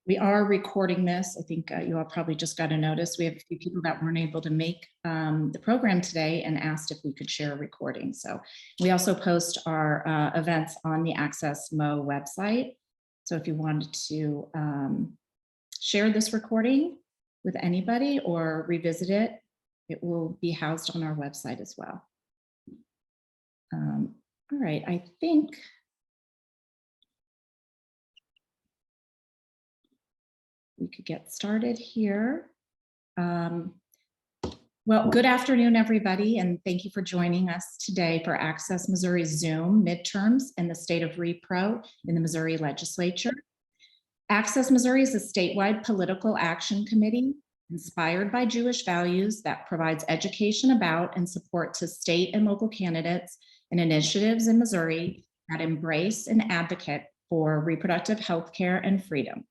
We are recording this. I think you all probably just got a notice. We have a few people that weren't able to make the program today and asked if we could share a recording. So we also post our events on the Access Mo website. So if you wanted to share this recording with anybody or revisit it, it will be housed on our website as well. All right, I think we could get started here. Well, good afternoon, everybody, and thank you for joining us today for Access Missouri Zoom midterms in the state of Repro in the Missouri Legislature. Access Missouri is a statewide political action committee inspired by Jewish values that provides education about and support to state and local candidates and initiatives in Missouri that embrace and advocate for reproductive health care and freedom.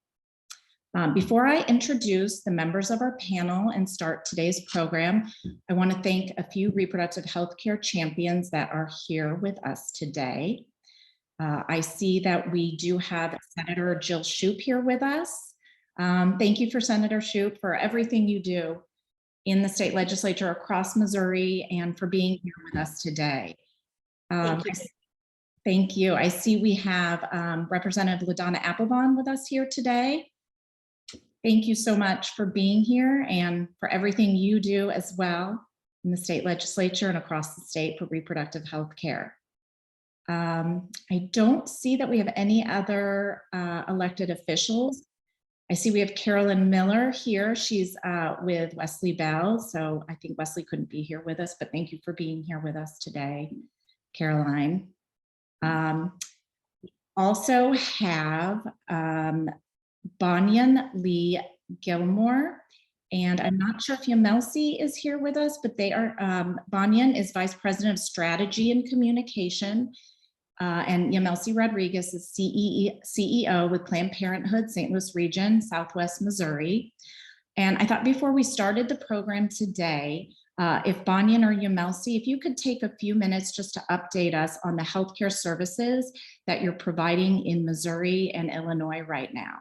Before I introduce the members of our panel and start today's program, I want to thank a few reproductive health care champions that are here with us today. I see that we do have Senator Jill Shoup here with us. Thank you for Senator Shoup for everything you do in the state legislature across Missouri and for being here with us today. Thank you. I see we have Representative LaDonna Applebaum with us here today. Thank you so much for being here and for everything you do as well in the state legislature and across the state for reproductive health care. I don't see that we have any other elected officials. I see we have Carolyn Miller here. She's with Wesley Bell. So I think Wesley couldn't be here with us, but thank you for being here with us today, Caroline. Also have Bonyan Lee Gilmore, and I'm not sure if Yamelsi is here with us, but they are, Bonyan is Vice President of Strategy and Communication, and Yamelsi Rodriguez is CEO with Planned Parenthood St. Louis Region, Southwest Missouri. And I thought before we started the program today, if Bonyan or Yamelsi, if you could take a few minutes just to update us on the healthcare services that you're providing in Missouri and Illinois right now.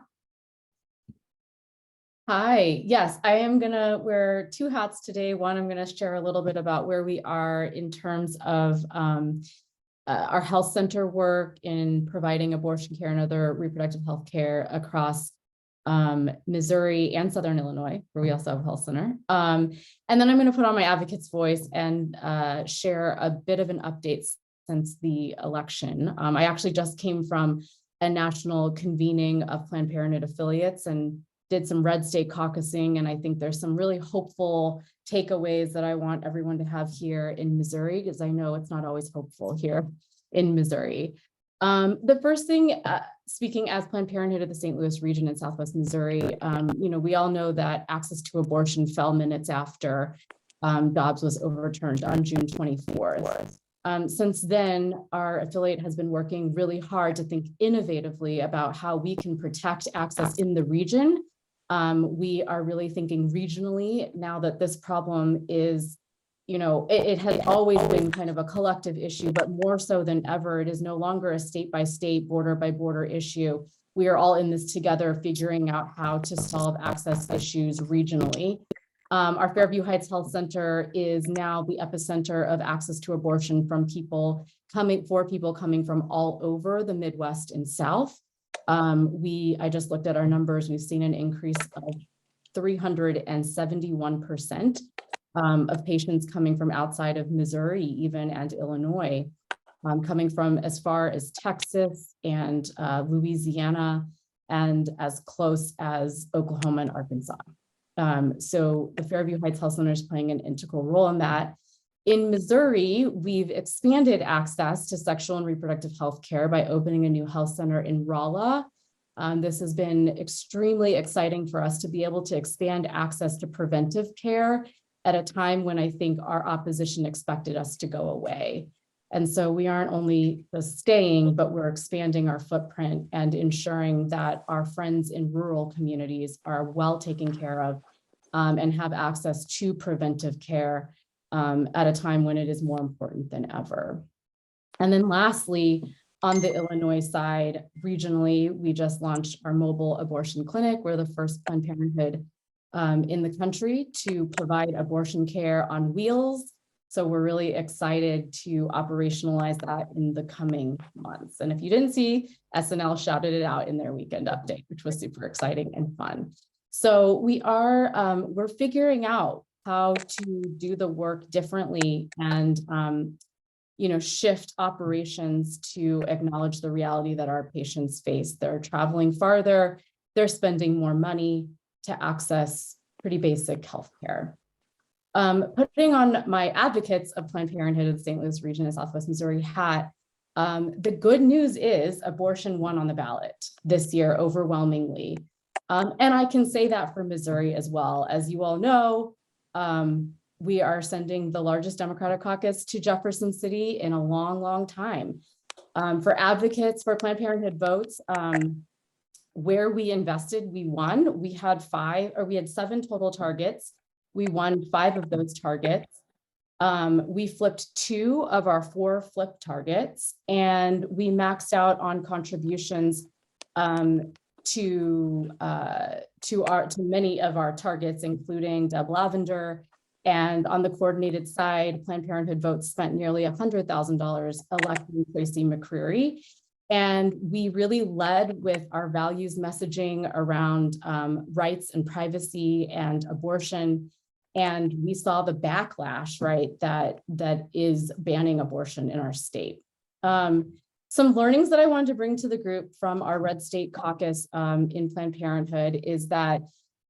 Hi, yes, I am gonna wear two hats today. One, I'm gonna share a little bit about where we are in terms of our health center work in providing abortion care and other reproductive health care across Missouri and Southern Illinois, where we also have a health center. And then I'm gonna put on my advocate's voice and share a bit of an update since the election. I actually just came from a national convening of Planned Parenthood affiliates and did some red state caucusing, and I think there's some really hopeful takeaways that I want everyone to have here in Missouri, because I know it's not always hopeful here in Missouri. The first thing, speaking as Planned Parenthood of the St. Louis region in Southwest Missouri, we all know that access to abortion fell minutes after Dobbs was overturned on June 24th. Since then, our affiliate has been working really hard to think innovatively about how we can protect access in the region. We are really thinking regionally now that this problem is, it has always been kind of a collective issue, but more so than ever, it is no longer a state by state, border by border issue. We are all in this together, figuring out how to solve access issues regionally. Our Fairview Heights Health Center is now the epicenter of access to abortion for people coming from all over the Midwest and South. I just looked at our numbers. We've seen an increase of 371% of patients coming from outside of Missouri, even, and Illinois, coming from as far as Texas and Louisiana, and as close as Oklahoma and Arkansas. So the Fairview Heights Health Center is playing an integral role in that. In Missouri, we've expanded access to sexual and reproductive health care by opening a new health center in Rolla. This has been extremely exciting for us to be able to expand access to preventive care at a time when I think our opposition expected us to go away. And so we aren't only staying, but we're expanding our footprint and ensuring that our friends in rural communities are well taken care of and have access to preventive care at a time when it is more important than ever. And then lastly, On the Illinois side, regionally, we just launched our mobile abortion clinic. We're the first Planned Parenthood in the country to provide abortion care on wheels. So we're really excited to operationalize that in the coming months. And if you didn't see, SNL shouted it out in their weekend update, which was super exciting and fun. So we're figuring out how to do the work differently and shift operations to acknowledge the reality that our patients face. They're traveling farther, they're spending more money to access pretty basic healthcare. Putting on my advocates of Planned Parenthood of the St. Louis region and Southwest Missouri hat, the good news is abortion won on the ballot this year overwhelmingly. And I can say that for Missouri as well. As you all know, we are sending the largest Democratic caucus to Jefferson City in a long, long time. For advocates for Planned Parenthood votes, where we invested, we won. We had 7 total targets. We won 5 of those targets. We flipped 2 of our 4 flip targets, and we maxed out on contributions to many of our targets, including Deb Lavender. And on the coordinated side, Planned Parenthood votes spent nearly $100,000 electing Tracy McCreary. And we really led with our values messaging around rights and privacy and abortion. And we saw the backlash, right, that is banning abortion in our state. Some learnings that I wanted to bring to the group from our Red State Caucus in Planned Parenthood is that,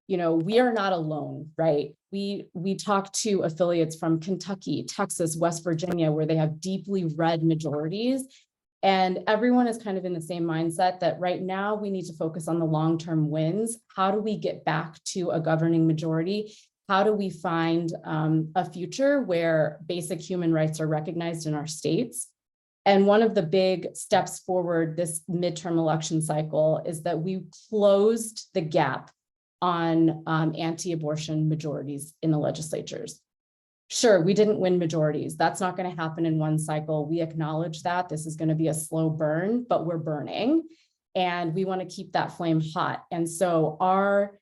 we are not alone, right? We talk to affiliates from Kentucky, Texas, West Virginia, where they have deeply red majorities. And everyone is kind of in the same mindset that right now we need to focus on the long-term wins. How do we get back to a governing majority? How do we find a future where basic human rights are recognized in our states? And one of the big steps forward this midterm election cycle is that we closed the gap on anti-abortion majorities in the legislatures. Sure, we didn't win majorities. That's not going to happen in one cycle. We acknowledge that this is going to be a slow burn, but we're burning, and we want to keep that flame hot. And so our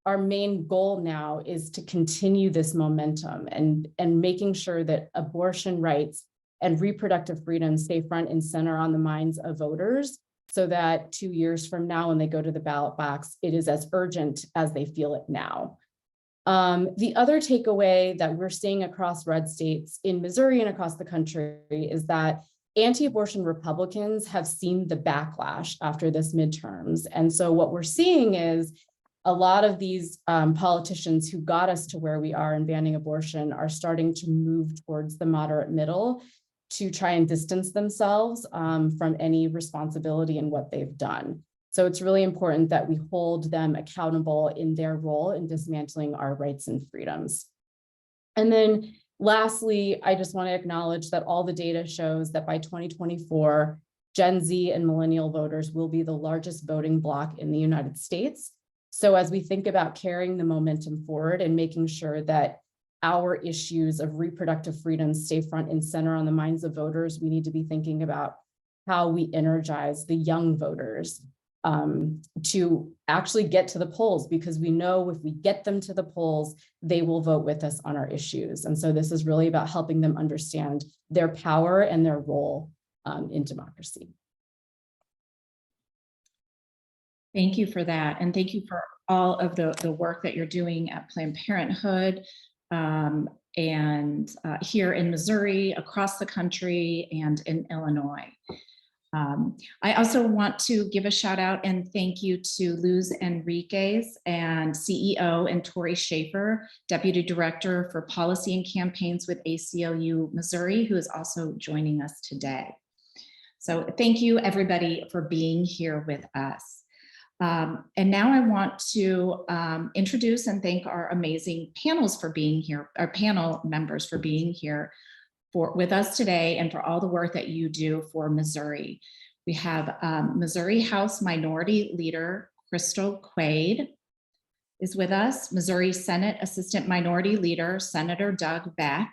main goal now is to continue this momentum and making sure that abortion rights and reproductive freedom stay front and center on the minds of voters, so that 2 years from now, when they go to the ballot box, it is as urgent as they feel it now. The other takeaway that we're seeing across red states in Missouri and across the country is that anti-abortion Republicans have seen the backlash after this midterms. And so what we're seeing is a lot of these politicians who got us to where we are in banning abortion are starting to move towards the moderate middle to try and distance themselves from any responsibility in what they've done. So it's really important that we hold them accountable in their role in dismantling our rights and freedoms. And then lastly, I just want to acknowledge that all the data shows that by 2024, Gen Z and millennial voters will be the largest voting bloc in the United States. So as we think about carrying the momentum forward and making sure that our issues of reproductive freedom stay front and center on the minds of voters, we need to be thinking about how we energize the young voters to actually get to the polls, because we know if we get them to the polls, they will vote with us on our issues. And so this is really about helping them understand their power and their role in democracy. Thank you for that. And thank you for all of the work that you're doing at Planned Parenthood and here in Missouri, across the country, and in Illinois. I also want to give a shout out and thank you to Luz Enriquez and CEO, and Tori Schaefer, Deputy Director for Policy and Campaigns with ACLU Missouri, who is also joining us today. So thank you everybody for being here with us. And now I want to introduce and thank our amazing panels for being here, our panel members for being here with us today, and for all the work that you do for Missouri. We have Missouri House Minority Leader Crystal Quaid is with us, Missouri Senate Assistant Minority Leader Senator Doug Beck,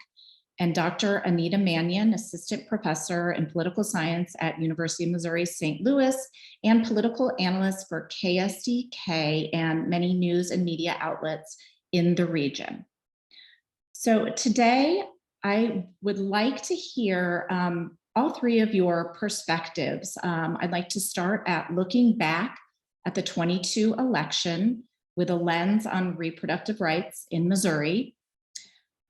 and Dr. Anita Mannion, Assistant Professor in Political Science at University of Missouri St. Louis and political analyst for KSDK and many news and media outlets in the region. So today, I would like to hear all three of your perspectives. I'd like to start at looking back at the 22 election with a lens on reproductive rights in Missouri.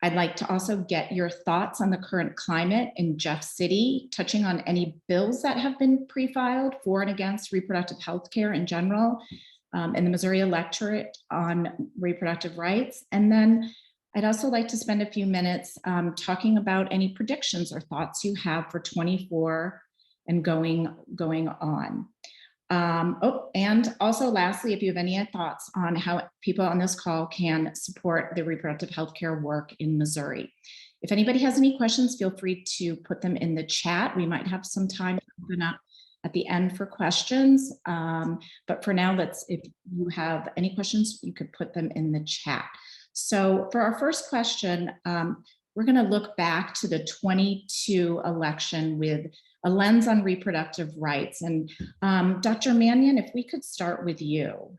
I'd like to also get your thoughts on the current climate in Jeff City, touching on any bills that have been pre-filed for and against reproductive health care in general, in the Missouri electorate on reproductive rights. And then I'd also like to spend a few minutes talking about any predictions or thoughts you have for 24 and going on. And also lastly, if you have any thoughts on how people on this call can support the reproductive health care work in Missouri. If anybody has any questions, feel free to put them in the chat. We might have some time to open up at the end for questions. But for now, if you have any questions, you could put them in the chat. So for our first question, we're going to look back to the 22 election with a lens on reproductive rights. And Dr. Mannion, if we could start with you.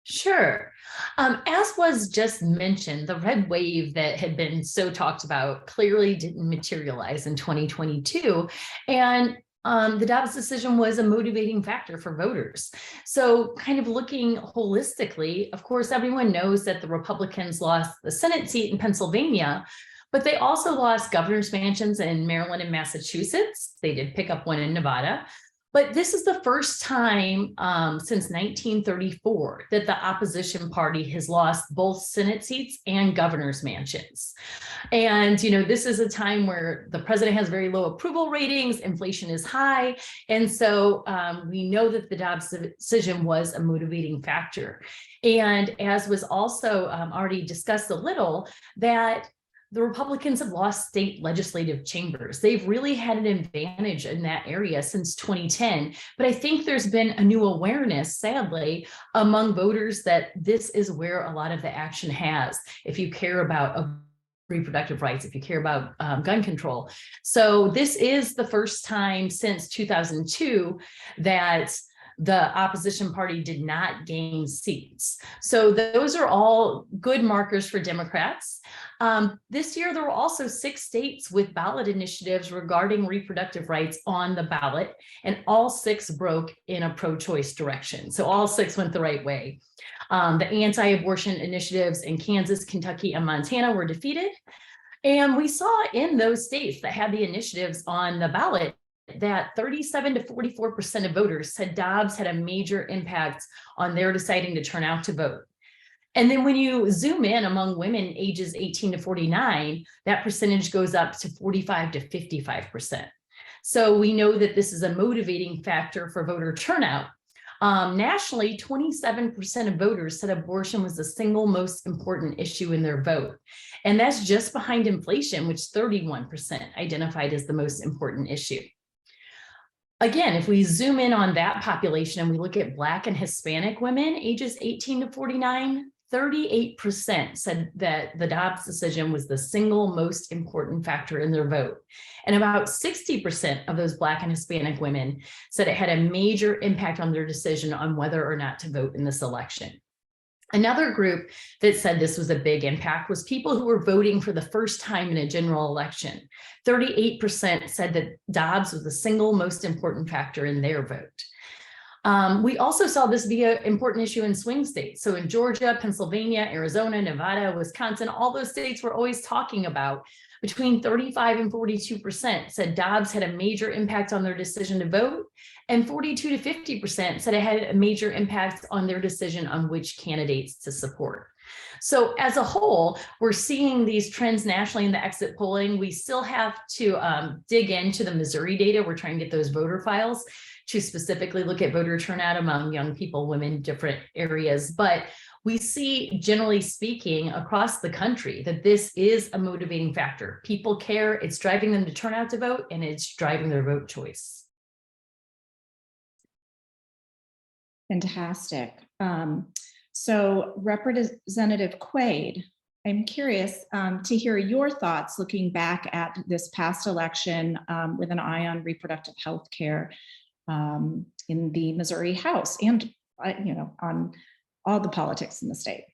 Sure. As was just mentioned, the red wave that had been so talked about clearly didn't materialize in 2022. And the Dobbs decision was a motivating factor for voters. So kind of looking holistically, of course, everyone knows that the Republicans lost the Senate seat in Pennsylvania, but they also lost governor's mansions in Maryland and Massachusetts. They did pick up one in Nevada. But this is the first time since 1934 that the opposition party has lost both Senate seats and governor's mansions. And, this is a time where the president has very low approval ratings, inflation is high. And so we know that the Dobbs decision was a motivating factor. And as was also already discussed a little, that the Republicans have lost state legislative chambers. They've really had an advantage in that area since 2010. But I think there's been a new awareness, sadly, among voters that this is where a lot of the action has, if you care about reproductive rights, if you care about gun control. So this is the first time since 2002 that the opposition party did not gain seats. So those are all good markers for Democrats. This year, there were also 6 states with ballot initiatives regarding reproductive rights on the ballot, and all 6 broke in a pro-choice direction. So all 6 went the right way. The anti-abortion initiatives in Kansas, Kentucky, and Montana were defeated. And we saw in those states that had the initiatives on the ballot that 37 to 44% of voters said Dobbs had a major impact on their deciding to turn out to vote. And then when you zoom in among women ages 18 to 49, that percentage goes up to 45 to 55%. So we know that this is a motivating factor for voter turnout. Nationally, 27% of voters said abortion was the single most important issue in their vote. And that's just behind inflation, which 31% identified as the most important issue. Again, if we zoom in on that population and we look at Black and Hispanic women ages 18 to 49, 38% said that the Dobbs decision was the single most important factor in their vote. And about 60% of those Black and Hispanic women said it had a major impact on their decision on whether or not to vote in this election. Another group that said this was a big impact was people who were voting for the first time in a general election. 38% said that Dobbs was the single most important factor in their vote. We also saw this be an important issue in swing states. So in Georgia, Pennsylvania, Arizona, Nevada, Wisconsin, all those states we're always talking about, between 35 and 42% said Dobbs had a major impact on their decision to vote, and 42 to 50% said it had a major impact on their decision on which candidates to support. So as a whole, we're seeing these trends nationally in the exit polling. We still have to dig into the Missouri data. We're trying to get those voter files to specifically look at voter turnout among young people, women, different areas. But we see, generally speaking, across the country that this is a motivating factor. People care, it's driving them to turn out to vote, and it's driving their vote choice. Fantastic. So Representative Quaid, I'm curious to hear your thoughts looking back at this past election with an eye on reproductive health care in the Missouri House and, on all the politics in the state.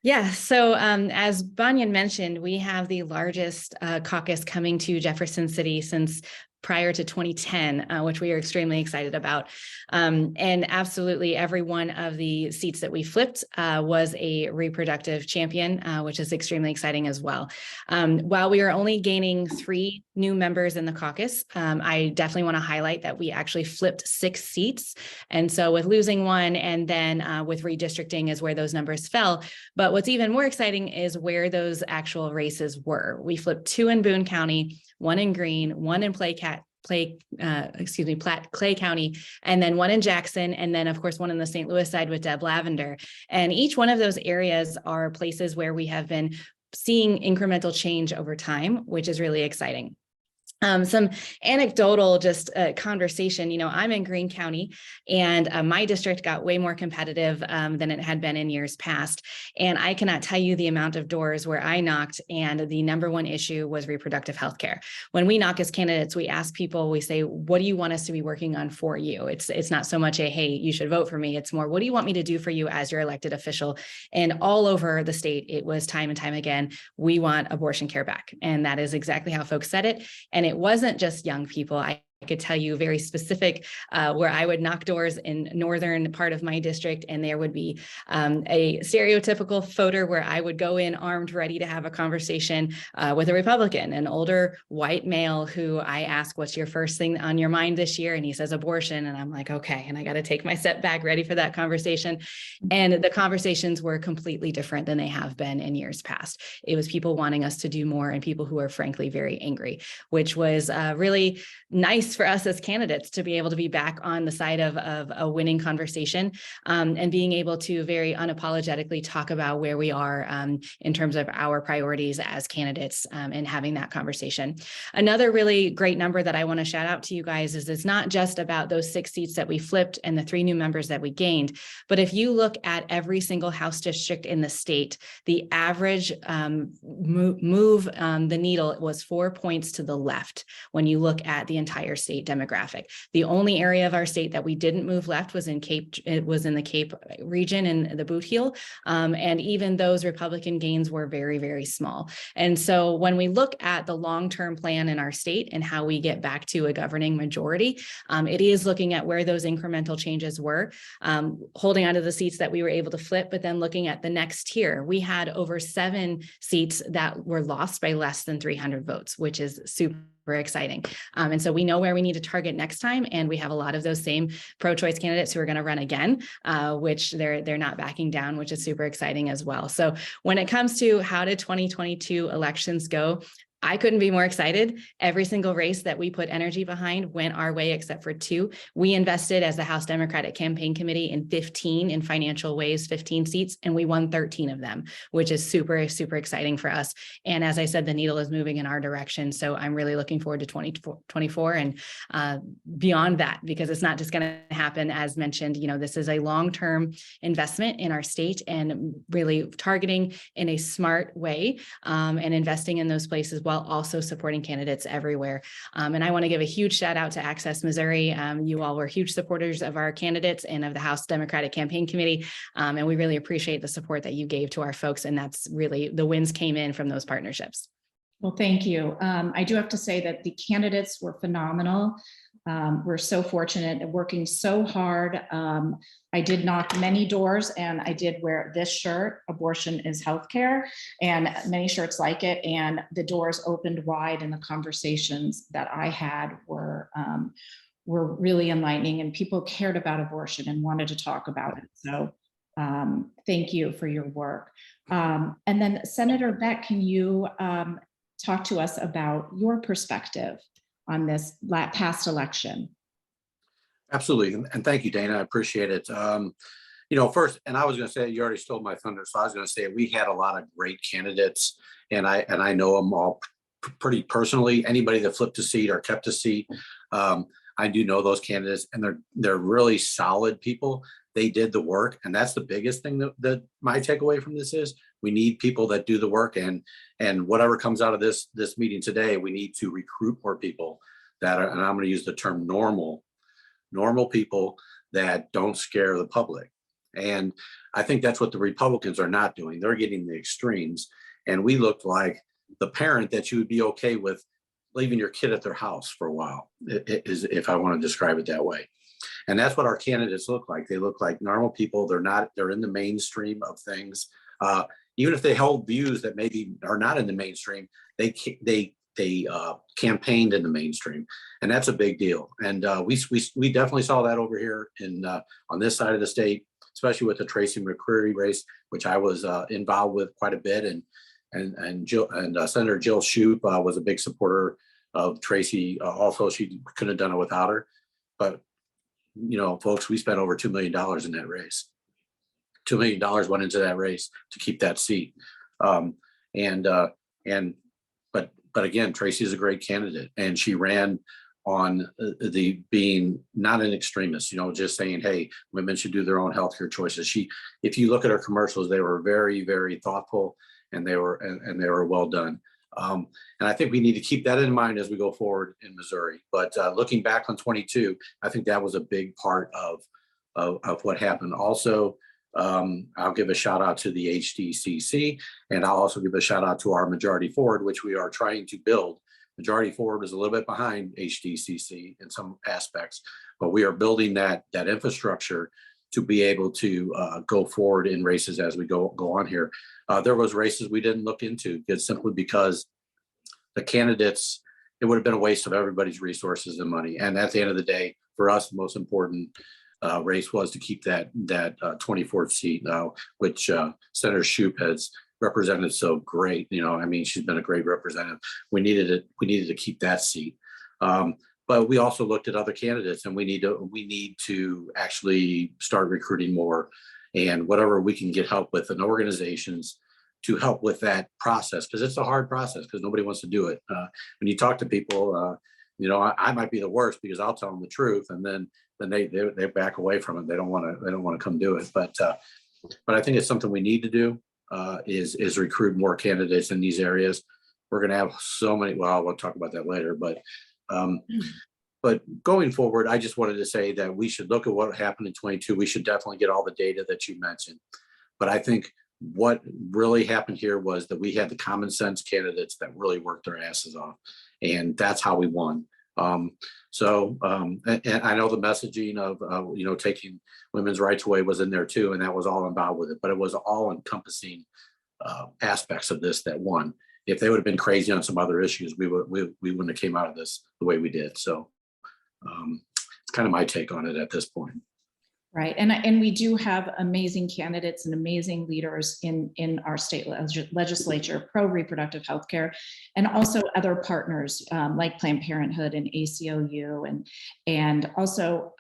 Yeah, so as Banyan mentioned, we have the largest caucus coming to Jefferson City since prior to 2010, which we are extremely excited about. And absolutely every one of the seats that we flipped was a reproductive champion, which is extremely exciting as well. While we are only gaining 3 new members in the caucus, I definitely want to highlight that we actually flipped 6 seats. And so with losing 1 and then with redistricting is where those numbers fell. But what's even more exciting is where those actual races were. We flipped 2 in Boone County, 1 in Greene, 1 in Platte Clay County, and then 1 in Jackson, and then of course 1 in the St. Louis side with Deb Lavender. And each one of those areas are places where we have been seeing incremental change over time, which is really exciting. Some anecdotal conversation, I'm in Greene County and my district got way more competitive than it had been in years past. And I cannot tell you the amount of doors where I knocked and the number 1 issue was reproductive health care. When we knock as candidates, we ask people, we say, what do you want us to be working on for you? It's not so much a, hey, you should vote for me. It's more, what do you want me to do for you as your elected official? And all over the state, it was time and time again, we want abortion care back. And that is exactly how folks said it. And it wasn't just young people. I could tell you very specific where I would knock doors in northern part of my district, and there would be a stereotypical voter where I would go in armed, ready to have a conversation with a Republican, an older white male who I ask, what's your first thing on your mind this year? And he says abortion. And I'm like, okay. And I got to take my step back, ready for that conversation. And the conversations were completely different than they have been in years past. It was people wanting us to do more and people who are frankly very angry, which was really nice for us as candidates to be able to be back on the side of a winning conversation and being able to very unapologetically talk about where we are in terms of our priorities as candidates and having that conversation. Another really great number that I want to shout out to you guys is it's not just about those 6 seats that we flipped and the 3 new members that we gained, but if you look at every single House district in the state, the average move the needle was 4 points to the left when you look at the entire state demographic. The only area of our state that we didn't move left was in the Cape region and the Boot Heel. And even those Republican gains were very, very small. And so when we look at the long-term plan in our state and how we get back to a governing majority, it is looking at where those incremental changes were, holding onto the seats that we were able to flip, but then looking at the next tier. We had over 7 seats that were lost by less than 300 votes, which is super exciting. And so we know where we need to target next time. And we have a lot of those same pro-choice candidates who are going to run again, which they're not backing down, which is super exciting as well. So when it comes to how did 2022 elections go, I couldn't be more excited. Every single race that we put energy behind went our way except for 2. We invested as the House Democratic Campaign Committee in 15 in financial ways, 15 seats, and we won 13 of them, which is super, super exciting for us. And as I said, the needle is moving in our direction. So I'm really looking forward to 2024 and beyond that, because it's not just going to happen. As mentioned, this is a long-term investment in our state and really targeting in a smart way and investing in those places while also supporting candidates everywhere. And I want to give a huge shout out to Access Missouri. You all were huge supporters of our candidates and of the House Democratic Campaign Committee. And we really appreciate the support that you gave to our folks. And that's really the wins came in from those partnerships. Well, thank you. I do have to say that the candidates were phenomenal. We're so fortunate and working so hard. I did knock many doors and I did wear this shirt, abortion is healthcare, and many shirts like it. And the doors opened wide and the conversations that I had were really enlightening and people cared about abortion and wanted to talk about it. So thank you for your work. And then Senator Beck, can you talk to us about your perspective on this past election? Absolutely. And thank you, Dana. I appreciate it. First, and I was going to say, you already stole my thunder. So I was going to say, we had a lot of great candidates and I know them all pretty personally. Anybody that flipped a seat or kept a seat, I do know those candidates and they're really solid people. They did the work. And that's the biggest thing that my takeaway from this is We need people that do the work, and whatever comes out of this meeting today, we need to recruit more people that are, and I'm going to use the term normal people that don't scare the public. And I think that's what the Republicans are not doing. They're getting the extremes. And we looked like the parent that you would be okay with leaving your kid at their house for a while, if I want to describe it that way. And that's what our candidates look like. They look like normal people. They're in the mainstream of things. Even if they hold views that maybe are not in the mainstream, they campaigned in the mainstream, and that's a big deal. And we definitely saw that over here on this side of the state, especially with the Tracy McCreary race, which I was involved with quite a bit, and Senator Jill Shoup was a big supporter of Tracy. Also, she couldn't have done it without her. But folks, we spent over $2 million in that race. $2 million went into that race to keep that seat. But again, Tracy is a great candidate, and she ran on the being not an extremist, just saying, hey, women should do their own healthcare choices. If you look at her commercials, they were very, very thoughtful, and they were well done. And I think we need to keep that in mind as we go forward in Missouri. But looking back on 22, I think that was a big part of what happened. Also, I'll give a shout out to the HDCC, and I'll also give a shout out to our Majority Forward, which we are trying to build. Majority Forward is a little bit behind HDCC in some aspects, but we are building that infrastructure to be able to go forward in races as we go on here. There was races we didn't look into simply because the candidates, it would have been a waste of everybody's resources and money. And at the end of the day, for us, the most important race was to keep that 24th seat, which Senator Shoup has represented so great. She's been a great representative. We needed to keep that seat. But we also looked at other candidates, and we need to actually start recruiting more, and whatever we can get help with, and organizations to help with that process, because it's a hard process because nobody wants to do it. When you talk to people, I might be the worst because I'll tell them the truth, and then they back away from it. They don't want to come do it. But I think it's something we need to do, is recruit more candidates in these areas. We're going to have so many. Well, we'll talk about that later. But going forward, I just wanted to say that we should look at what happened in 22. We should definitely get all the data that you mentioned. But I think what really happened here was that we had the common sense candidates that really worked their asses off, and that's how we won. And I know the messaging of taking women's rights away was in there too, and that was all involved with it. But it was all encompassing aspects of this that won. If they would have been crazy on some other issues, we wouldn't have came out of this the way we did. So it's kind of my take on it at this point. Right. And we do have amazing candidates and amazing leaders in our state legislature, pro-reproductive healthcare, and also other partners like Planned Parenthood and ACLU, and also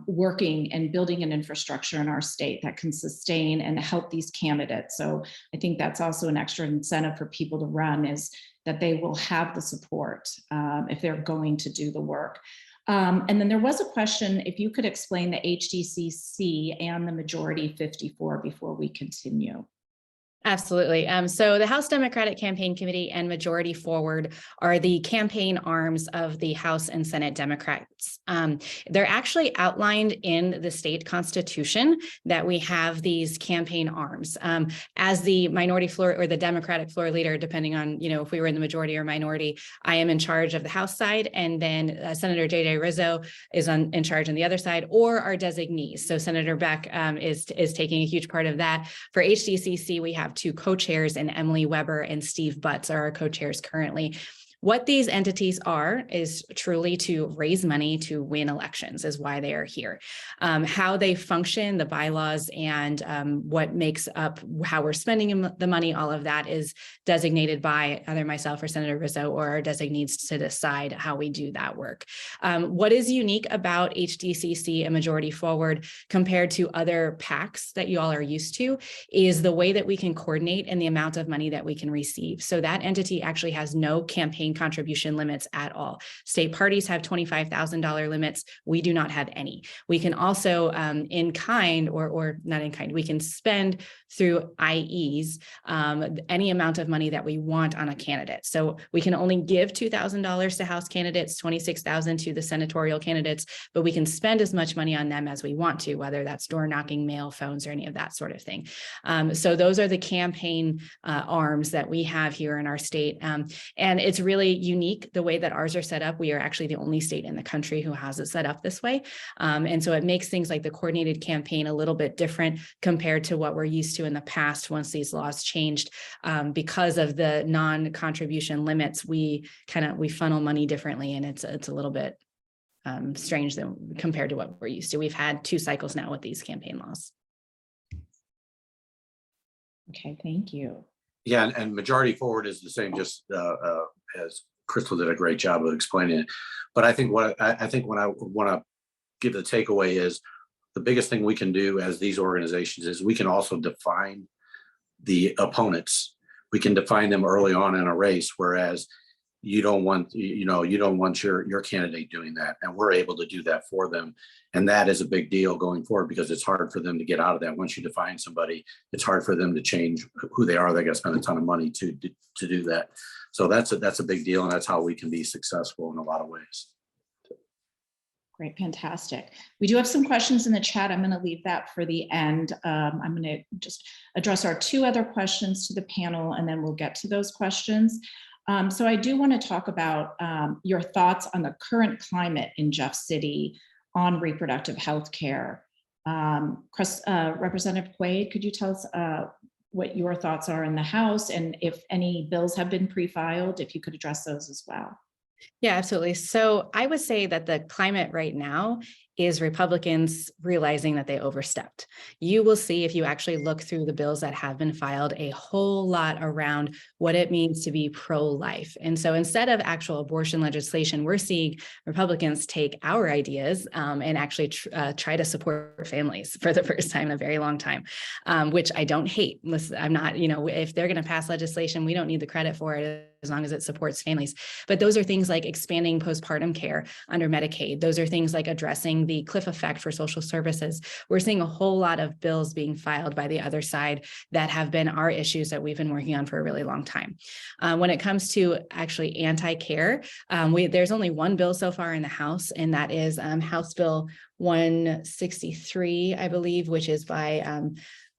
working and building an infrastructure in our state that can sustain and help these candidates. So I think that's also an extra incentive for people to run, is that they will have the support if they're going to do the work. And then there was a question, if you could explain the HDCC and the Majority 54 before we continue. Absolutely. So the House Democratic Campaign Committee and Majority Forward are the campaign arms of the House and Senate Democrats. They're actually outlined in the state constitution that we have these campaign arms. As the minority floor or the Democratic floor leader, depending on, if we were in the majority or minority, I am in charge of the House side, and then Senator J.J. Rizzo is in charge on the other side, or our designees. So Senator Beck is taking a huge part of that. For HDCC, we have two co-chairs, and Emily Weber and Steve Butts are our co-chairs currently. What these entities are is truly to raise money to win elections, is why they are here. How they function, the bylaws, and what makes up how we're spending the money, all of that is designated by either myself or Senator Rizzo or our designees to decide how we do that work. What is unique about HDCC and Majority Forward compared to other PACs that you all are used to is the way that we can coordinate and the amount of money that we can receive. So that entity actually has no campaign contribution limits at all. State parties have $25,000 limits. We do not have any. We can also in kind or not in kind, we can spend through IEs any amount of money that we want on a candidate. So we can only give $2,000 to House candidates, $26,000 to the senatorial candidates, but we can spend as much money on them as we want to, whether that's door knocking, mail, phones, or any of that sort of thing. So those are the campaign arms that we have here in our state. And it's really unique the way that ours are set up. We are actually the only state in the country who has it set up this way. And so it makes things like the coordinated campaign a little bit different compared to what we're used to in the past once these laws changed. Because of the non-contribution limits, we funnel money differently, and it's a little bit strange than compared to what we're used to. We've had 2 cycles now with these campaign laws. Okay, thank you. Yeah, and majority forward is the same, just as Crystal did a great job of explaining it. But I think what I want to give the takeaway is the biggest thing we can do as these organizations is we can also define the opponents. We can define them early on in a race, whereas you don't want your candidate doing that, and we're able to do that for them. And that is a big deal going forward, because it's hard for them to get out of that. Once you define somebody, it's hard for them to change who they are. They got to spend a ton of money to do that. So that's a big deal, and that's how we can be successful in a lot of ways. Great, fantastic. We do have some questions in the chat. I'm going to leave that for the end. I'm going to just address our 2 other questions to the panel, and then we'll get to those questions. So I do want to talk about your thoughts on the current climate in Jeff City on reproductive health care. Representative Quaid, could you tell us what your thoughts are in the House, and if any bills have been pre-filed, if you could address those as well? Yeah, absolutely. So I would say that the climate right now is Republicans realizing that they overstepped. You will see, if you actually look through the bills that have been filed, a whole lot around what it means to be pro-life. And so instead of actual abortion legislation, we're seeing Republicans take our ideas and actually try to support families for the first time in a very long time, which I don't hate. Listen, I'm not, if they're going to pass legislation, we don't need the credit for it as long as it supports families. But those are things like expanding postpartum care under Medicaid. Those are things like addressing the cliff effect for social services. We're seeing a whole lot of bills being filed by the other side that have been our issues that we've been working on for a really long time. When it comes to actually anti-care, there's only one bill so far in the House, and that is House Bill 163, I believe, which is by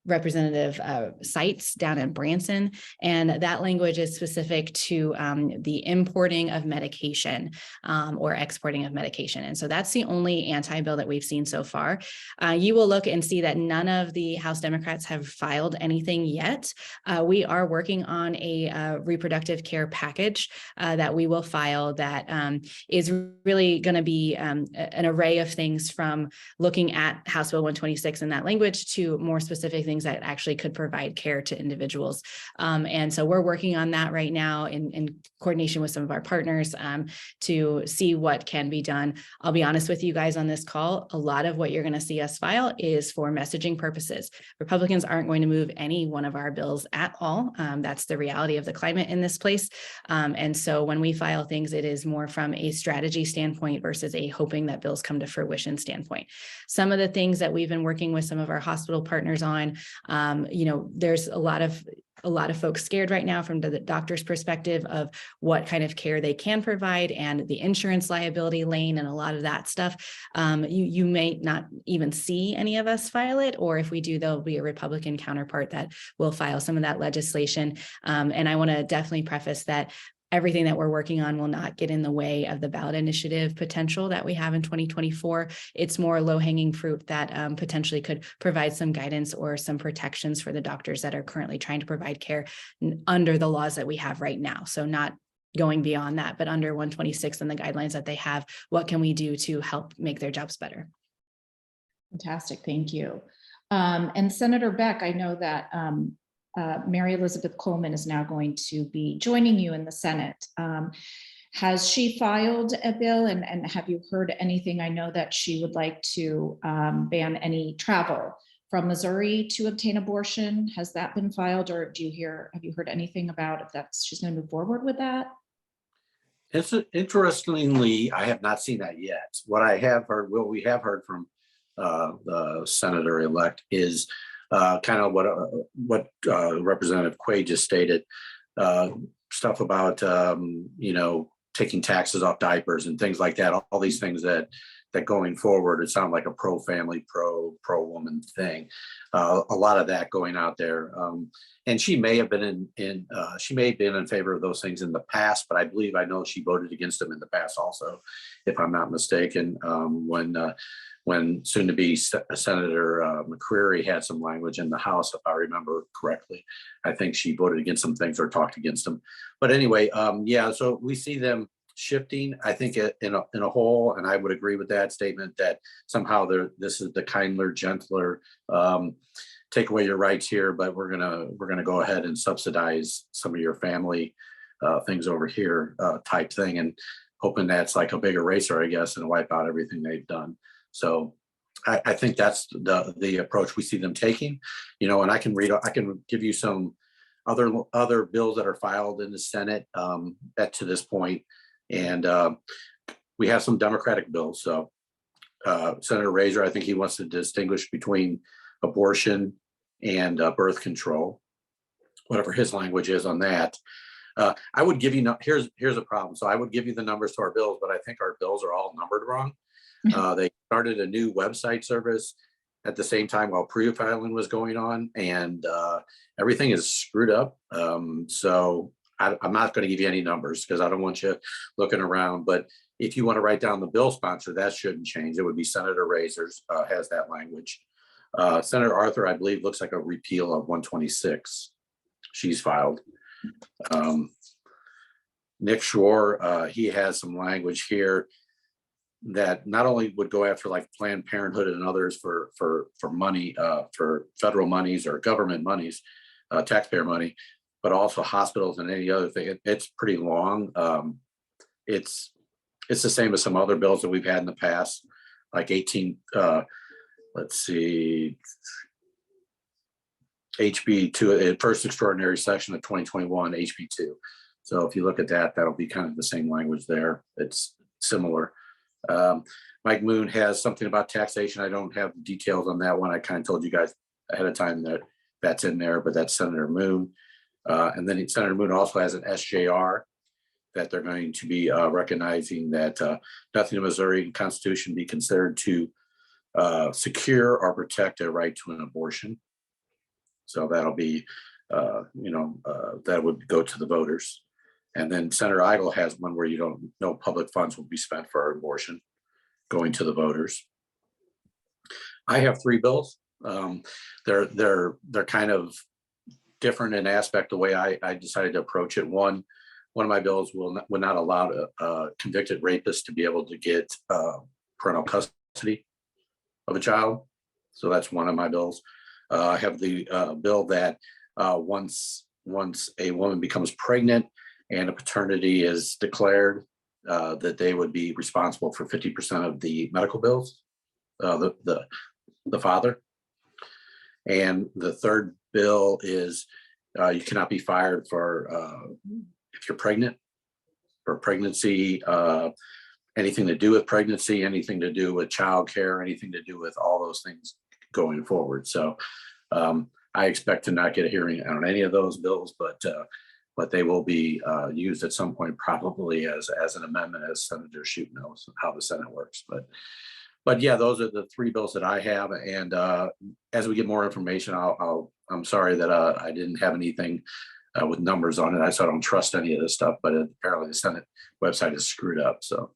Representative Seitz down in Branson. And that language is specific to the importing of medication or exporting of medication. And so that's the only anti-bill that we've seen so far. You will look and see that none of the House Democrats have filed anything yet. We are working on a reproductive care package that we will file that is really going to be an array of things, from looking at House Bill 126 and that language to more specific things that actually could provide care to individuals. And so we're working on that right now in coordination with some of our partners to see what can be done. I'll be honest with you guys on this call, a lot of what you're going to see us file is for messaging purposes. Republicans aren't going to move any one of our bills at all. That's the reality of the climate in this place. And so when we file things, it is more from a strategy standpoint versus a hoping that bills come to fruition standpoint. Some of the things that we've been working with some of our hospital partners on, there's a lot of folks scared right now from the doctor's perspective of what kind of care they can provide and the insurance liability lane and a lot of that stuff. You may not even see any of us file it, or if we do, there'll be a Republican counterpart that will file some of that legislation. And I want to definitely preface that everything that we're working on will not get in the way of the ballot initiative potential that we have in 2024. It's more low-hanging fruit that potentially could provide some guidance or some protections for the doctors that are currently trying to provide care under the laws that we have right now. So not going beyond that, but under 126 and the guidelines that they have, what can we do to help make their jobs better? Fantastic, thank you. And Senator Beck, I know that Mary Elizabeth Coleman is now going to be joining you in the Senate. Has she filed a bill, and have you heard anything? I know that she would like to ban any travel from Missouri to obtain abortion. Has that been filed, or have you heard anything about if she's going to move forward with that? Interestingly, I have not seen that yet. What I have heard, what we have heard from the senator-elect is kind of what Representative Quay just stated, stuff about taking taxes off diapers and things like that. All these things that going forward, it sounded like a pro-family, pro-woman thing. A lot of that going out there, and she may have been she may have been in favor of those things in the past, but I know she voted against them in the past also, if I'm not mistaken. When soon-to-be Senator McCreary had some language in the House, if I remember correctly, I think she voted against some things or talked against them. But anyway, yeah, so we see them shifting, I think, in a whole, and I would agree with that statement that somehow this is the kindler, gentler, take away your rights here, but we're gonna go ahead and subsidize some of your family things over here type thing, and hoping that's like a big eraser, I guess, and wipe out everything they've done. So I think that's the approach we see them taking, and I can give you some other bills that are filed in the Senate to this point. And we have some Democratic bills. So Senator Razor, I think he wants to distinguish between abortion and birth control, whatever his language is on that. I would give you, here's a problem. So I would give you the numbers to our bills, but I think our bills are all numbered wrong. They started a new website service at the same time while pre-filing was going on, and everything is screwed up. So I'm not going to give you any numbers because I don't want you looking around. But if you want to write down the bill sponsor, that shouldn't change. It would be Senator Razor's has that language. Senator Arthur, I believe, looks like a repeal of 126. She's filed. Nick Schroer, he has some language here that not only would go after like Planned Parenthood and others for money, for federal monies or government monies, taxpayer money, but also hospitals and any other thing. It's pretty long. It's the same as some other bills that we've had in the past, like 18. Let's see, HB2, first extraordinary session of 2021, HB2. So if you look at that, that'll be kind of the same language there. It's similar. Mike Moon has something about taxation. I don't have details on that one. I kind of told you guys ahead of time that that's in there, but that's Senator Moon. And then Senator Moon also has an SJR that they're going to be recognizing that nothing in the Missouri Constitution be considered to secure or protect a right to an abortion. So that'll be, that would go to the voters. And then Senator Eigel has one where no public funds will be spent for abortion, going to the voters. I have three bills. They're kind of different in aspect the way I decided to approach it. One of my bills will not allow a convicted rapist to be able to get parental custody of a child. So that's one of my bills. I have the bill that once a woman becomes pregnant and a paternity is declared, that they would be responsible for 50% of the medical bills, the father. And the third bill is you cannot be fired for if you're pregnant, for pregnancy, anything to do with pregnancy, anything to do with childcare, anything to do with all those things going forward. So I expect to not get a hearing on any of those bills, but they will be used at some point, probably as an amendment, as Senator Shute knows how the Senate works. But yeah, those are the three bills that I have. And as we get more information, I'm sorry that I didn't have anything with numbers on it. I don't trust any of this stuff, but apparently the Senate website is screwed up. So.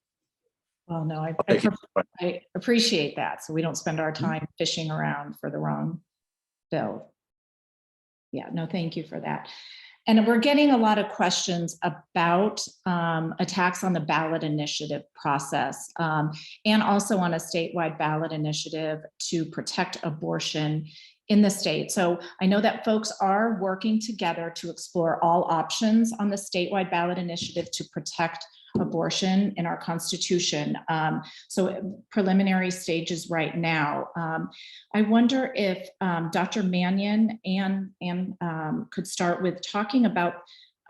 Well, no, I appreciate that. So we don't spend our time fishing around for the wrong bill. Yeah, no, thank you for that. And we're getting a lot of questions about attacks on the ballot initiative process and also on a statewide ballot initiative to protect abortion in the state. So I know that folks are working together to explore all options on the statewide ballot initiative to protect abortion in our Constitution. So preliminary stages right now. I wonder if Dr. Mannion and could start with talking about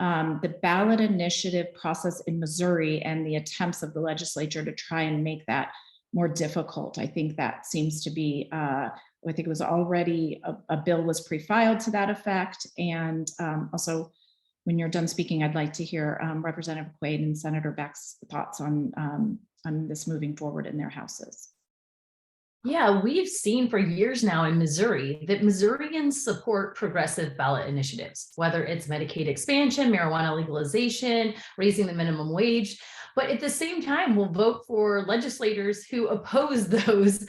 the ballot initiative process in Missouri and the attempts of the legislature to try and make that more difficult. I think that seems to be, I think it was already, a bill was pre-filed to that effect. And also, when you're done speaking, I'd like to hear Representative Quaid and Senator Beck's thoughts on this moving forward in their houses. Yeah, we've seen for years now in Missouri that Missourians support progressive ballot initiatives, whether it's Medicaid expansion, marijuana legalization, raising the minimum wage. But at the same time, we'll vote for legislators who oppose those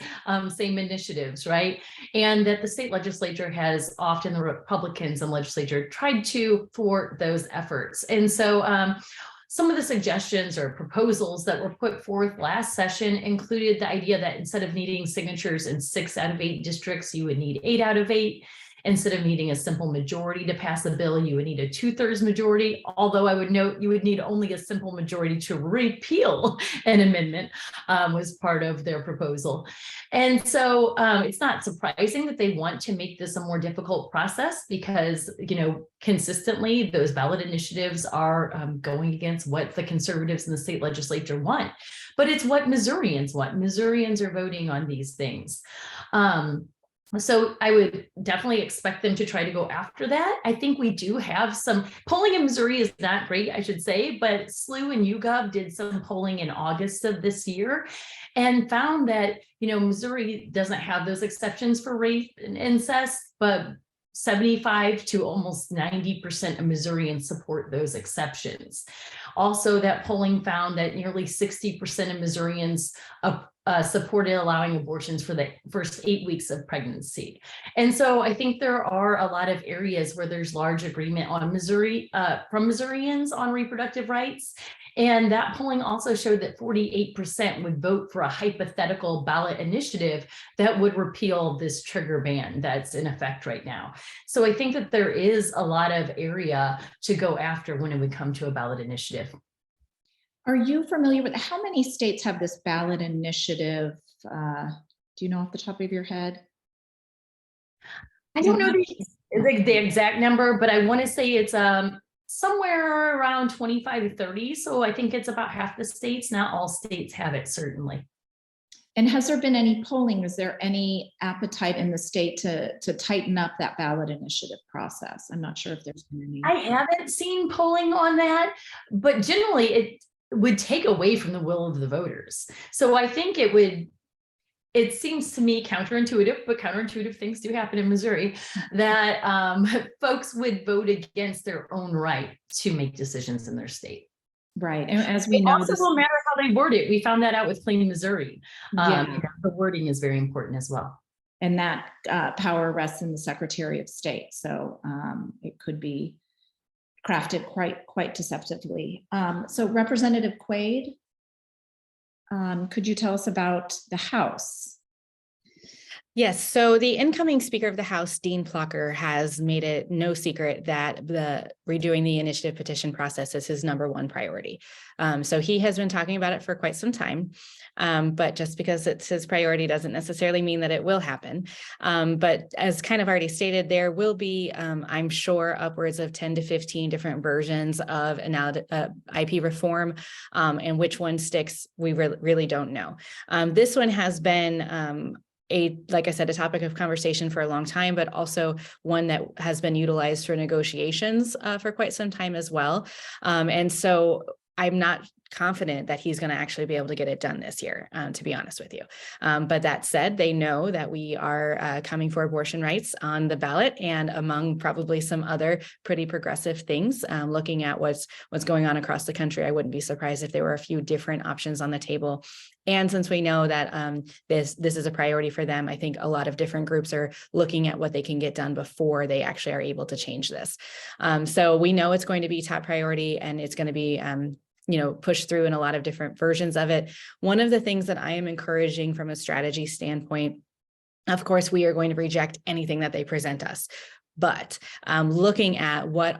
same initiatives, right? And that the state legislature has often, the Republicans in legislature, tried to thwart those efforts. And so some of the suggestions or proposals that were put forth last session included the idea that instead of needing signatures in 6 out of 8 districts, you would need 8 out of 8. Instead of needing a simple majority to pass a bill, you would need a 2/3 majority. Although I would note you would need only a simple majority to repeal an amendment, was part of their proposal. And so it's not surprising that they want to make this a more difficult process because, you know, consistently those ballot initiatives are going against what the conservatives in the state legislature want. But it's what Missourians want. Missourians are voting on these things. So I would definitely expect them to try to go after that. I think we do have some polling in Missouri is not great, I should say, but SLU and YouGov did some polling in August of this year and found that, you know, Missouri doesn't have those exceptions for rape and incest, but 75 to almost 90% of Missourians support those exceptions. Also, that polling found that nearly 60% of Missourians supported allowing abortions for the first 8 weeks of pregnancy. And so I think there are a lot of areas where there's large agreement on Missouri from Missourians on reproductive rights. And that polling also showed that 48% would vote for a hypothetical ballot initiative that would repeal this trigger ban that's in effect right now. So I think that there is a lot of area to go after when it would come to a ballot initiative. Are you familiar with how many states have this ballot initiative? Do you know off the top of your head? I don't know the exact number, but I want to say it's somewhere around 25 to 30. So I think it's about half the states. Not all states have it, certainly. And has there been any polling? Is there any appetite in the state to tighten up that ballot initiative process? I'm not sure if there's been any. I haven't seen polling on that, but generally it would take away from the will of the voters. So I think it seems to me counterintuitive, but counterintuitive things do happen in Missouri, that folks would vote against their own right to make decisions in their state. Right. And as we know, also will matter how they word it. We found that out with Clean Missouri. Yeah. The wording is very important as well. And that power rests in the Secretary of State. So it could be crafted quite deceptively. So Representative Quaid, could you tell us about the House? Yes, so the incoming Speaker of the House, Dean Plucker, has made it no secret that redoing the initiative petition process is his #1 priority. So he has been talking about it for quite some time, but just because it's his priority doesn't necessarily mean that it will happen. But as kind of already stated, there will be, I'm sure, upwards of 10 to 15 different versions of IP reform, and which one sticks, we really don't know. This one has been like I said, a topic of conversation for a long time, but also one that has been utilized for negotiations for quite some time as well. And so I'm not confident that he's going to actually be able to get it done this year, to be honest with you. But that said, they know that we are coming for abortion rights on the ballot, and among probably some other pretty progressive things, looking at what's going on across the country, I wouldn't be surprised if there were a few different options on the table. And since we know that this is a priority for them, I think a lot of different groups are looking at what they can get done before they actually are able to change this. So we know it's going to be top priority, and it's going to be pushed through in a lot of different versions of it. One of the things that I am encouraging from a strategy standpoint, of course, we are going to reject anything that they present us. But looking at what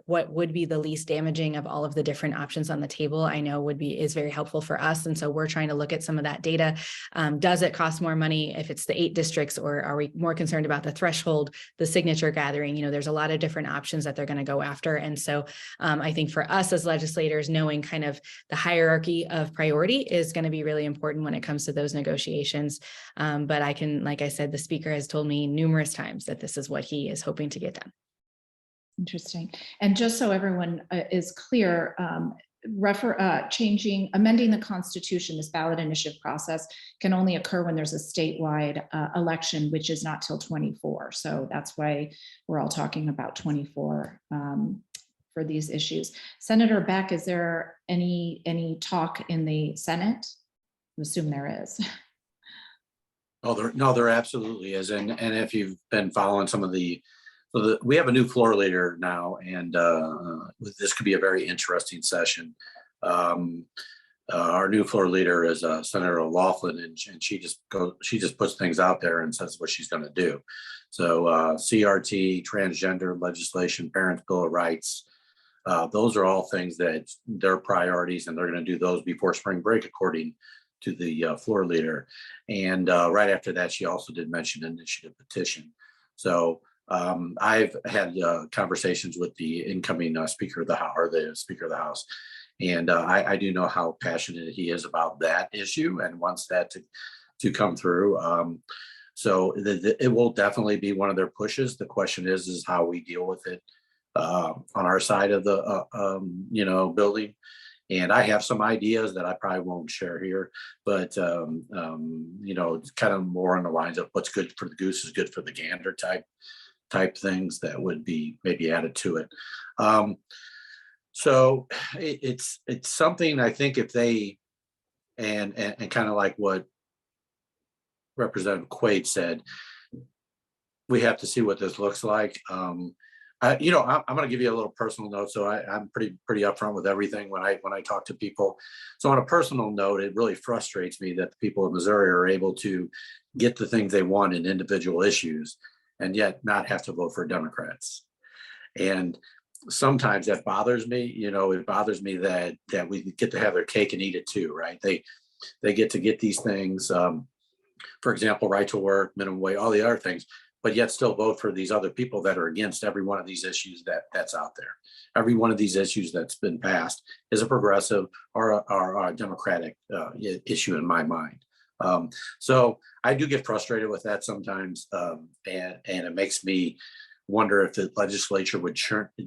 would be the least damaging of all of the different options on the table, I know is very helpful for us. And so we're trying to look at some of that data. Does it cost more money if it's the 8 districts, or are we more concerned about the threshold, the signature gathering? There's a lot of different options that they're going to go after. And so I think for us as legislators, knowing kind of the hierarchy of priority is going to be really important when it comes to those negotiations. But I can, like I said, the speaker has told me numerous times that this is what he is hoping to get done. Interesting. And just so everyone is clear, amending the Constitution, this ballot initiative process can only occur when there's a statewide election, which is not till 24. So that's why we're all talking about 24 for these issues. Senator Beck, is there any talk in the Senate? I assume there is. Oh, there absolutely is. And if you've been following some of we have a new floor leader now, and this could be a very interesting session. Our new floor leader is Senator O'Loughlin, and she just puts things out there and says what she's going to do. So CRT, transgender legislation, Parents' Bill of Rights, those are all things that they're priorities, and they're going to do those before spring break, according to the floor leader. And right after that, she also did mention initiative petition. So I've had conversations with the incoming Speaker of the House, or the Speaker of the House, and I do know how passionate he is about that issue and wants that to come through. So it will definitely be one of their pushes. The question is how we deal with it on our side of the building. And I have some ideas that I probably won't share here, but it's kind of more on the lines of what's good for the goose is good for the gander type things that would be maybe added to it. So it's something I think if they and kind of like what Representative Quaid said, we have to see what this looks like. I'm going to give you a little personal note. So I'm pretty upfront with everything when I talk to people. So on a personal note, it really frustrates me that the people of Missouri are able to get the things they want in individual issues and yet not have to vote for Democrats. And sometimes that bothers me. It bothers me that we get to have their cake and eat it too, right? They get to get these things, for example, right to work, minimum wage, all the other things, but yet still vote for these other people that are against every one of these issues that's out there. Every one of these issues that's been passed is a progressive or a Democratic issue in my mind. So I do get frustrated with that sometimes, and it makes me wonder if the legislature would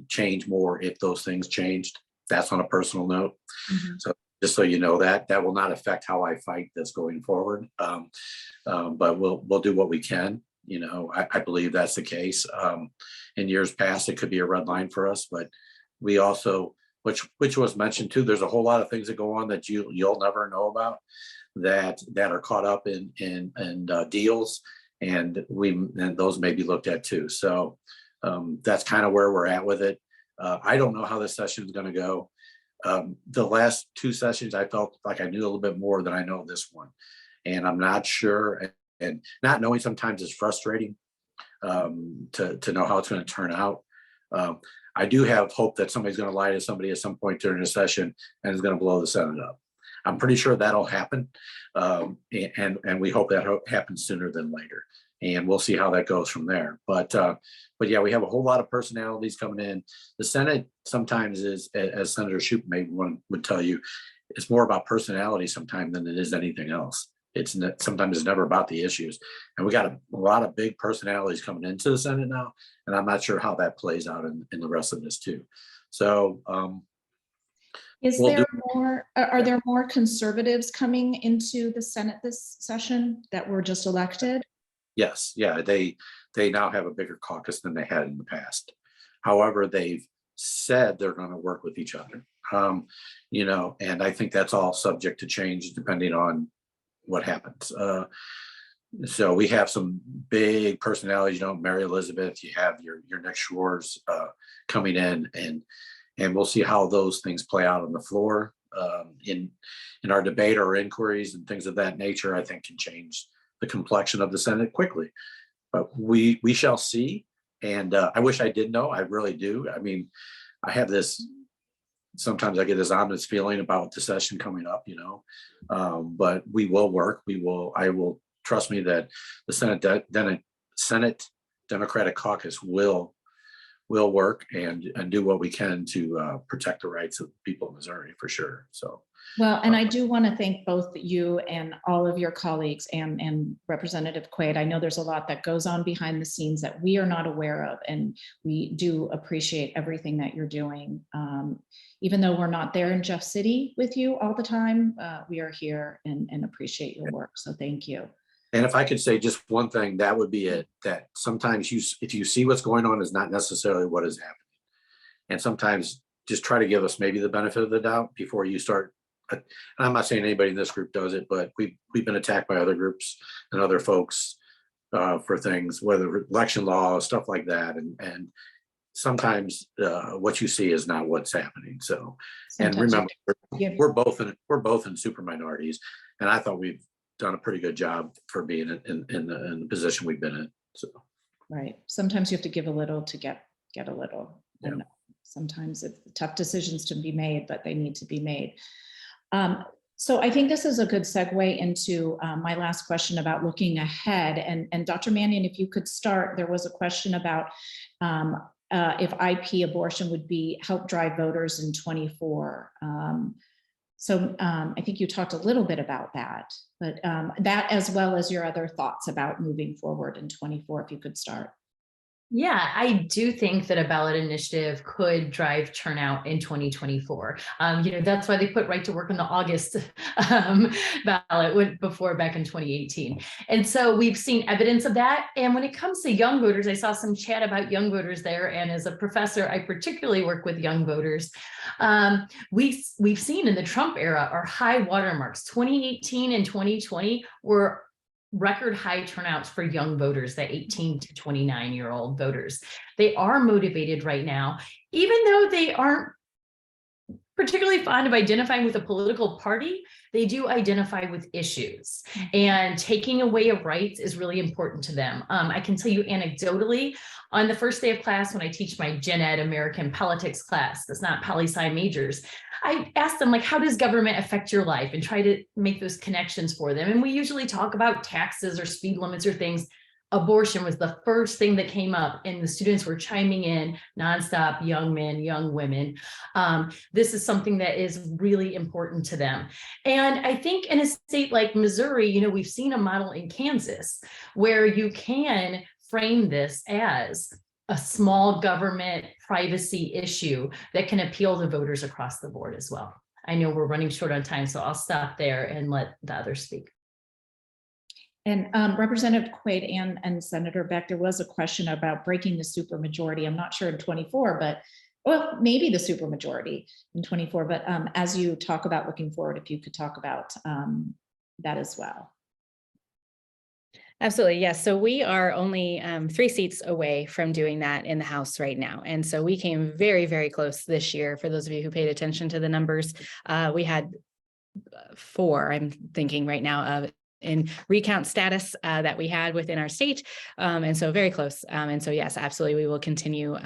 change more if those things changed. That's on a personal note. Mm-hmm. So just so you know, that will not affect how I fight this going forward. But we'll do what we can. I believe that's the case. In years past, it could be a red line for us, but we also, which was mentioned too, there's a whole lot of things that go on that you'll never know about that are caught up in deals, and those may be looked at too. So that's kind of where we're at with it. I don't know how this session is going to go. The last 2 sessions, I felt like I knew a little bit more than I know this one, and I'm not sure. And not knowing sometimes is frustrating to know how it's going to turn out. I do have hope that somebody's going to lie to somebody at some point during the session and is going to blow the Senate up. I'm pretty sure that'll happen, and we hope that happens sooner than later. And we'll see how that goes from there. But yeah, we have a whole lot of personalities coming in. The Senate sometimes is, as Senator Shoup would tell you, it's more about personality sometimes than it is anything else. Sometimes it's never about the issues. And we got a lot of big personalities coming into the Senate now, and I'm not sure how that plays out in the rest of this too. So are there more conservatives coming into the Senate this session that were just elected? Yes, yeah, they now have a bigger caucus than they had in the past. However, they've said they're going to work with each other, and I think that's all subject to change depending on what happens. So we have some big personalities, Mary Elizabeth, you have your Nick Schwartz coming in, and we'll see how those things play out on the floor. In our debate or inquiries and things of that nature, I think can change the complexion of the Senate quickly. But we shall see. And I wish I did know. I really do. I mean, I have this, sometimes I get this ominous feeling about the session coming up, but we will work. I will, trust me that the Senate Democratic Caucus will work and do what we can to protect the rights of people in Missouri, for sure. So. Well, and I do want to thank both you and all of your colleagues and Representative Quaid. I know there's a lot that goes on behind the scenes that we are not aware of, and we do appreciate everything that you're doing. Even though we're not there in Jeff City with you all the time, we are here and appreciate your work. So thank you. And if I could say just one thing, that would be it, that sometimes if you see what's going on is not necessarily what is happening. And sometimes just try to give us maybe the benefit of the doubt before you start. And I'm not saying anybody in this group does it, but we've been attacked by other groups and other folks for things, whether election law, stuff like that. And sometimes what you see is not what's happening. So, and remember, we're both in super minorities, and I thought we've done a pretty good job for being in the position we've been in. So, right. Sometimes you have to give a little to get a little. Yeah. And sometimes it's tough decisions to be made, but they need to be made. So I think this is a good segue into my last question about looking ahead. And Dr. Mannion, if you could start, there was a question about if IP abortion would help drive voters in 24. So I think you talked a little bit about that, but that as well as your other thoughts about moving forward in 24, if you could start. Yeah, I do think that a ballot initiative could drive turnout in 2024. That's why they put right to work on the August ballot back in 2018. And so we've seen evidence of that. And when it comes to young voters, I saw some chat about young voters there. And as a professor, I particularly work with young voters. We've seen in the Trump era our high watermarks. 2018 and 2020 were record high turnouts for young voters, the 18 to 29-year-old voters. They are motivated right now, even though they aren't particularly fond of identifying with a political party, they do identify with issues, and taking away of rights is really important to them. I can tell you anecdotally, on the first day of class, when I teach my Gen Ed American politics class, that's not poli-sci majors, I ask them, like, how does government affect your life, and try to make those connections for them. And we usually talk about taxes or speed limits or things. Abortion was the first thing that came up, and the students were chiming in nonstop, young men, young women. This is something that is really important to them. And I think in a state like Missouri, we've seen a model in Kansas where you can frame this as a small government privacy issue that can appeal to voters across the board as well. I know we're running short on time, so I'll stop there and let the others speak. And Representative Quaid and Senator Beck, there was a question about breaking the supermajority. I'm not sure in 24, but well, maybe the supermajority in 24. But as you talk about looking forward, if you could talk about that as well. Absolutely. Yes. So we are only 3 seats away from doing that in the House right now. And so we came very, very close this year. For those of you who paid attention to the numbers, we had 4, I'm thinking right now, of in recount status that we had within our state. And so very close. And so, yes, absolutely. We will continue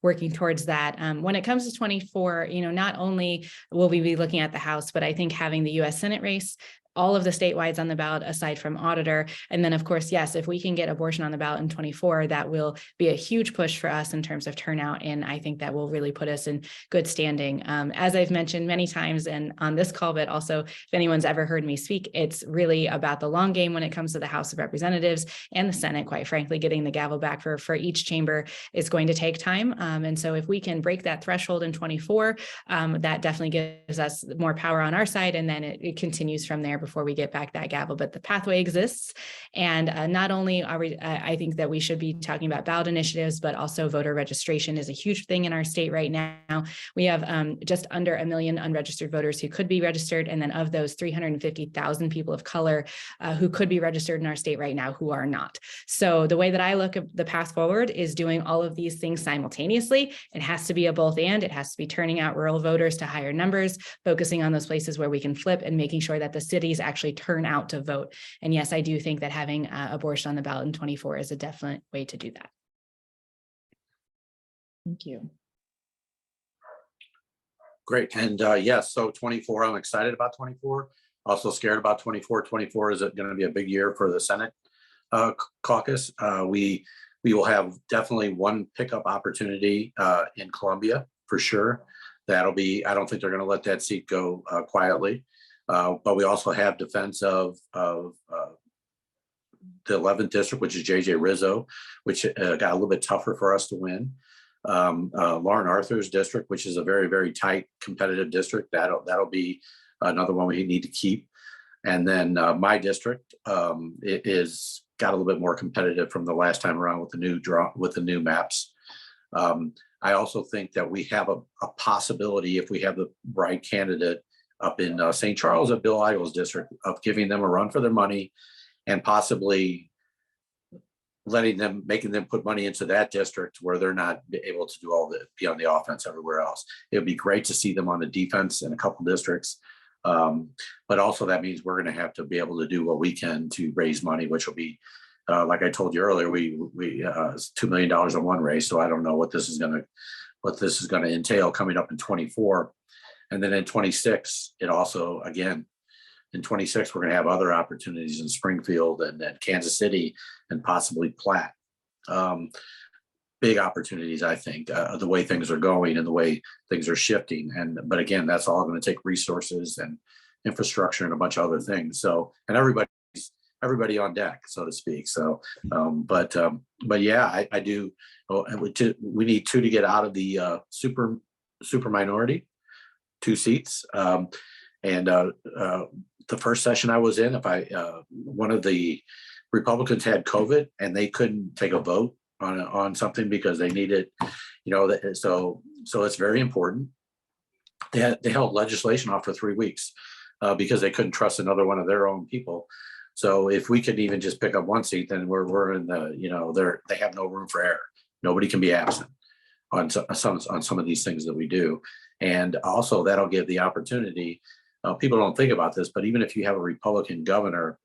working towards that. When it comes to 24, not only will we be looking at the House, but I think having the U.S. Senate race, all of the statewides on the ballot aside from auditor. And then, of course, yes, if we can get abortion on the ballot in 24, that will be a huge push for us in terms of turnout. And I think that will really put us in good standing. As I've mentioned many times and on this call, but also if anyone's ever heard me speak, it's really about the long game when it comes to the House of Representatives and the Senate. Quite frankly, getting the gavel back for each chamber is going to take time. And so if we can break that threshold in 24, that definitely gives us more power on our side. And then it continues from there before we get back that gavel, but the pathway exists. And not only are we, I think that we should be talking about ballot initiatives, but also voter registration is a huge thing in our state right now. We have just under 1 million unregistered voters who could be registered. And then of those, 350,000 people of color who could be registered in our state right now who are not. So the way that I look at the path forward is doing all of these things simultaneously. It has to be a both and. It has to be turning out rural voters to higher numbers, focusing on those places where we can flip, and making sure that the cities actually turn out to vote. And yes, I do think that having abortion on the ballot in 24 is a definite way to do that. Thank you. Great. And yes, so 24, I'm excited about 24. Also scared about 24. 24 is going to be a big year for the Senate caucus. We will have definitely one pickup opportunity in Columbia for sure. That'll be, I don't think they're going to let that seat go quietly. But we also have defense of the 11th district, which is JJ Rizzo, which got a little bit tougher for us to win. Lauren Arthur's district, which is a very, very tight competitive district. That'll be another one we need to keep. And then my district, it is got a little bit more competitive from the last time around with the new maps. I also think that we have a possibility, if we have the right candidate up in St. Charles at Bill Idle's district, of giving them a run for their money and possibly making them put money into that district where they're not able to be on the offense everywhere else. It would be great to see them on the defense in a couple districts. But also that means we're going to have to be able to do what we can to raise money, which will be, like I told you earlier, we it's $2 million on one race. So I don't know what this is going to entail coming up in 24. And then in 26, it also, again, in 26, we're going to have other opportunities in Springfield and then Kansas City and possibly Platte. Big opportunities, I think, the way things are going and the way things are shifting. But again, that's all going to take resources and infrastructure and a bunch of other things. So, and everybody on deck, so to speak. So, but yeah, I do. We need 2 to get out of the super minority, 2 seats. The first session I was in, one of the Republicans had COVID and they couldn't take a vote on something because they needed, so it's very important. They held legislation off for 3 weeks because they couldn't trust another one of their own people. So if we could even just pick up 1 seat, then we're in the, they have no room for error. Nobody can be absent on some of these things that we do. And also that'll give the opportunity. People don't think about this, but even if you have a Republican governor,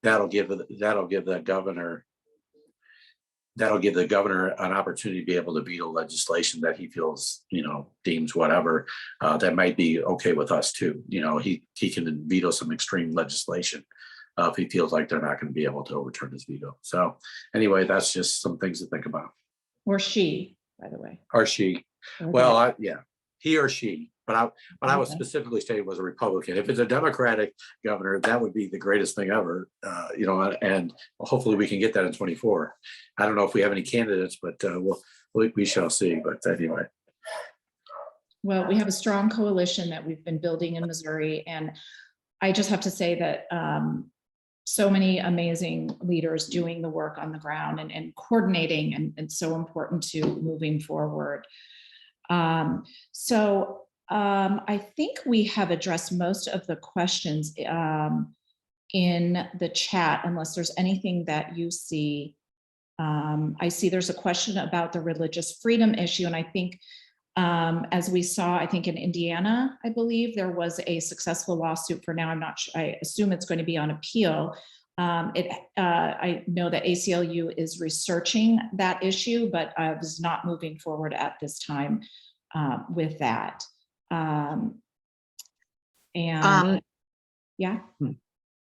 that'll give the governor an opportunity to be able to veto legislation that he feels, deems whatever, that might be okay with us too. He can veto some extreme legislation if he feels like they're not going to be able to overturn his veto. So anyway, that's just some things to think about. Or she, by the way. Or she. Okay. Well, he or she. But I was Okay. specifically stating was a Republican. If it's a Democratic governor, that would be the greatest thing ever, and hopefully we can get that in 24. I don't know if we have any candidates, but we shall see. But anyway. Well, we have a strong coalition that we've been building in Missouri. And I just have to say that so many amazing leaders doing the work on the ground and coordinating and so important to moving forward. I think we have addressed most of the questions in the chat, unless there's anything that you see. I see there's a question about the religious freedom issue. And I think as we saw, I think in Indiana, I believe there was a successful lawsuit for now. I'm not sure, I assume it's going to be on appeal. I know that ACLU is researching that issue, but I was not moving forward at this time with that. Yeah.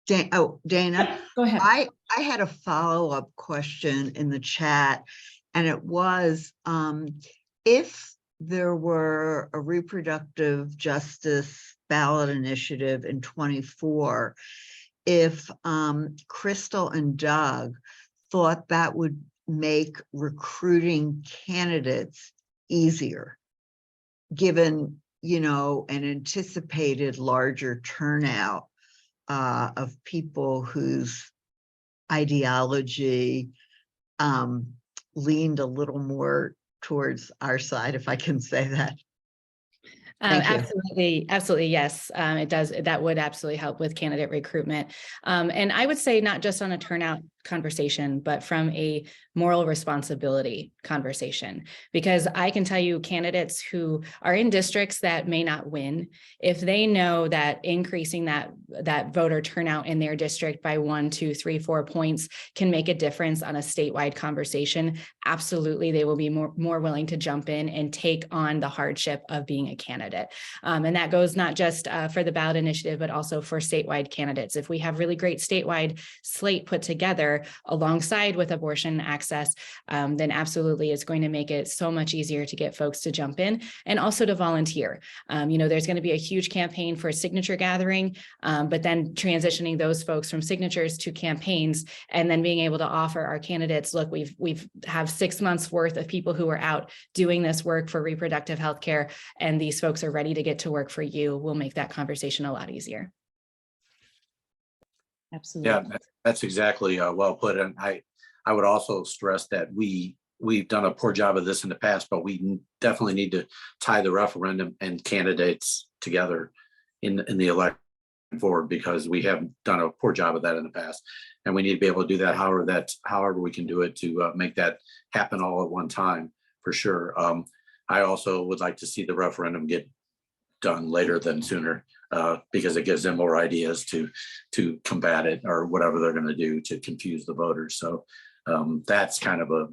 Dana, Go ahead. I had a follow-up question in the chat, and it was if there were a reproductive justice ballot initiative in 24, if Crystal and Doug thought that would make recruiting candidates easier, given an anticipated larger turnout of people whose ideology leaned a little more towards our side, if I can say that. Thank you. Absolutely, yes. It does. That would absolutely help with candidate recruitment. And I would say not just on a turnout conversation, but from a moral responsibility conversation, because I can tell you candidates who are in districts that may not win, if they know that increasing that voter turnout in their district by 1, 2, 3, 4 points can make a difference on a statewide conversation, absolutely, they will be more willing to jump in and take on the hardship of being a candidate. And that goes not just for the ballot initiative, but also for statewide candidates. If we have really great statewide slate put together alongside with abortion access, then absolutely it's going to make it so much easier to get folks to jump in and also to volunteer. There's going to be a huge campaign for a signature gathering, but then transitioning those folks from signatures to campaigns, and then being able to offer our candidates, look, we've have 6 months worth of people who are out doing this work for reproductive health care, and these folks are ready to get to work for you. Will make that conversation a lot easier. Absolutely. Yeah, that's exactly well put. And I would also stress that we've done a poor job of this in the past, but we definitely need to tie the referendum and candidates together in the election forward, because we have done a poor job of that in the past, and we need to be able to do that. However we can do it to make that happen all at one time, for sure. I also would like to see the referendum get done later than sooner, because it gives them more ideas to combat it or whatever they're going to do to confuse the voters. So that's kind of a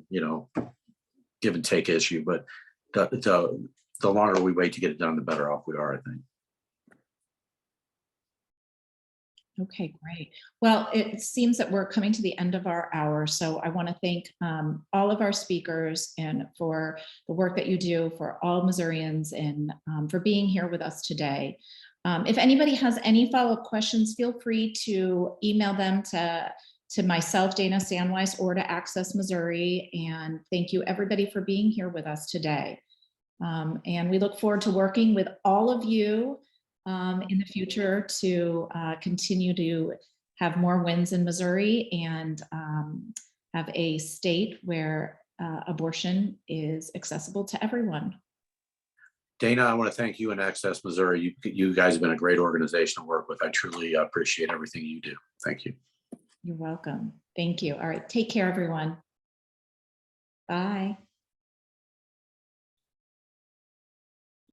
give and take issue, but the longer we wait to get it done, the better off we are, I think. Okay, great. Well, it seems that we're coming to the end of our hour. So I want to thank all of our speakers and for the work that you do for all Missourians, and for being here with us today. If anybody has any follow-up questions, feel free to email them to myself, Dana Sandweiss, or to Access Missouri. And thank you everybody for being here with us today. And we look forward to working with all of you in the future to continue to have more wins in Missouri and have a state where abortion is accessible to everyone. Dana, I want to thank you and Access Missouri. You guys have been a great organization to work with. I truly appreciate everything you do. Thank you. You're welcome. Thank you. All right. Take care, everyone. Bye.